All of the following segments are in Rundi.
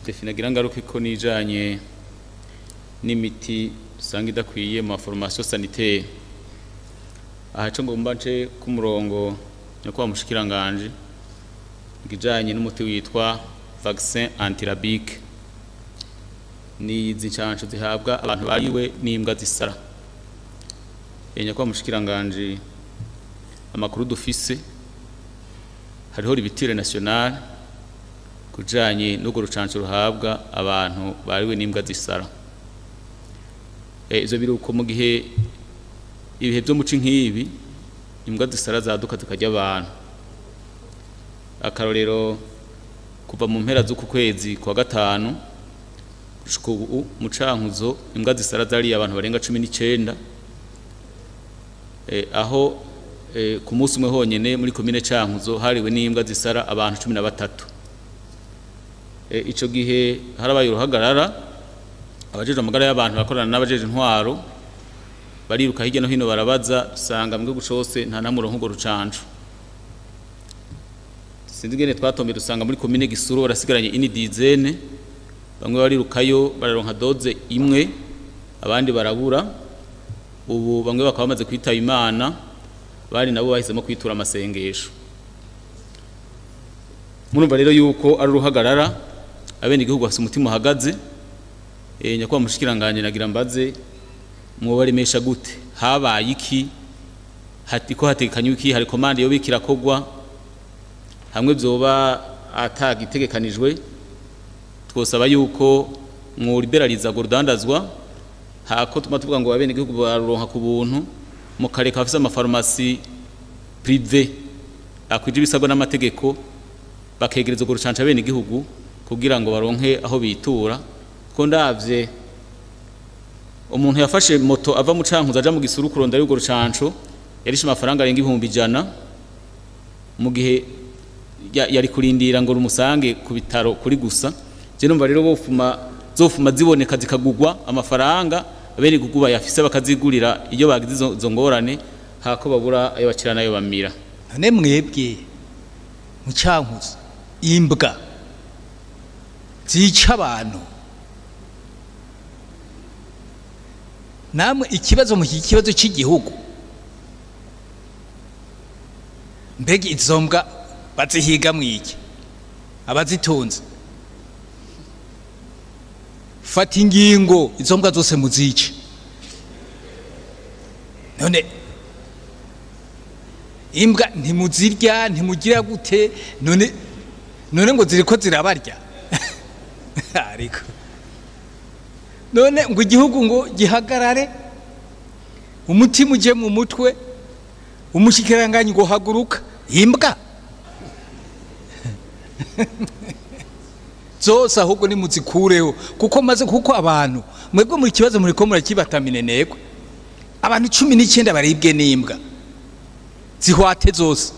definagira ngaruka ko nijanye n'imiti usanga idakwiye mu formation sanitaire. Aha cyo ngomba nce ku murongo nyakwa mushikiranganje igijanye n'umuti witwa vaccin antirabique. Ni izi canco zihabwa abantu bariwe n'imbwa zisara. Nyakwa mushikiranganje amakuru dufise hariho ibitire national kujanye n'ugo rucanco ruhabwa abantu bariwe n'imbwa zisara. Izo biruko mu gihe ibihe byo muci nk'ibi imbwa zisara zaduka zikarya abantu. Akarorero kuva mu mpera z'uku kwezi kwa gatanu gushika ubu mu Cankuzo imbwa zisara zari abantu barenga 19 aho ku munsi umwe honyene muri commune Cankuzo hariwe n'imbwa zisara abantu 13. Ico gihe harabaye uruhagarara abajeje amagara y'abantu bakorana n'abajeje intwaro bariruka hirya no hino barabaza usanga mbwe gucose nta namurongo ngo rucanco. Sindigene twatombe dusanga muri commune Gisuru barasigaranye ini dizene bamwe barirukayo bararonka doze imwe abandi barabura. Ubu bamwe bakaba bamaze kwitaba Imana bari nabo bahisemo kwitura amasengesho. Murumva rero yuko ari uruhagarara abene igihugu bafite umutima uhagaze. Nyakwa mushikiranganje nagira mbaze mwobaremesha gute habaye iki hatiko hatekanywe iki hari commande yo bikira kogwa hamwe byoba atagitegekanijwe twosaba yuko mwoliberaliza gurdandazwa hako tuvuga ngo abene igihugu baruronka ku buntu mu kareka bafite amafarmasi privé akwije ibisabwa n'amategeko bakegereza go rucanca abene igihugu kugira ngo baronke aho bitura. Ko ndavye umuntu yafashe moto ava mu Cankuzo aja mu Gisuru kuronda y'ugo rucanco yarishe amafaranga arenga 100 mu gihe yari kurindira ngo rumusange ku bitaro kuri gusa. Je numva rero zofuma ziboneka zikagugwa amafaranga abene guguba yafise bakazigurira iyo bagize izo ngorane hako babura ayo bakirana ayo bamira. None mwebwe mu Cankuzo imbwa zica abantu namwe ikibazo mu kibazo cy'igihugu mbega izo mbwa bazihiga mwiki abazitunze fata ingingo izo mbwa zose muzice. None imbwa ntimuzirya ntimugira gute none ngo ziriko zirabarya ariko none ngo igihugu ngo gihagarare umutima uje mu mutwe umushikiranganye ngo haguruka imbwa zose ahubwo ni muzikureho kuko abantu mwebwe muri kibazo muri ko murakibatamine nego abantu 19 baribwe n'imbwa zihwate zose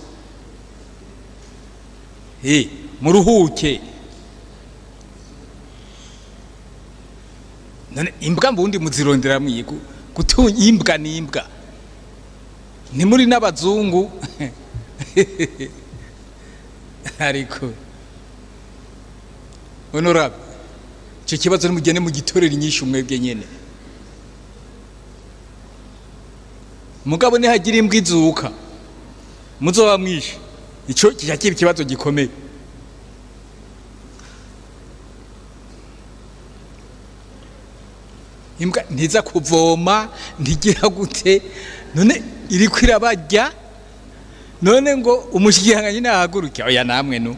muruhuke. None imbwa mbundi muzirondera mwigo gutunga imbwa n'imbwa ni muri n'abazungu ariko honorable cyo kibazo nimugene mu gitorera inyishu mwebwe nyene mugabo ni hagira imbwa izuka muzoba mwishe ico kijakiba kibazo gikomeye. Imbwa ntiza kuvoma ntigira gute none iri kwirabarya none ngo umushikiranganye nahaguruke oya namwe no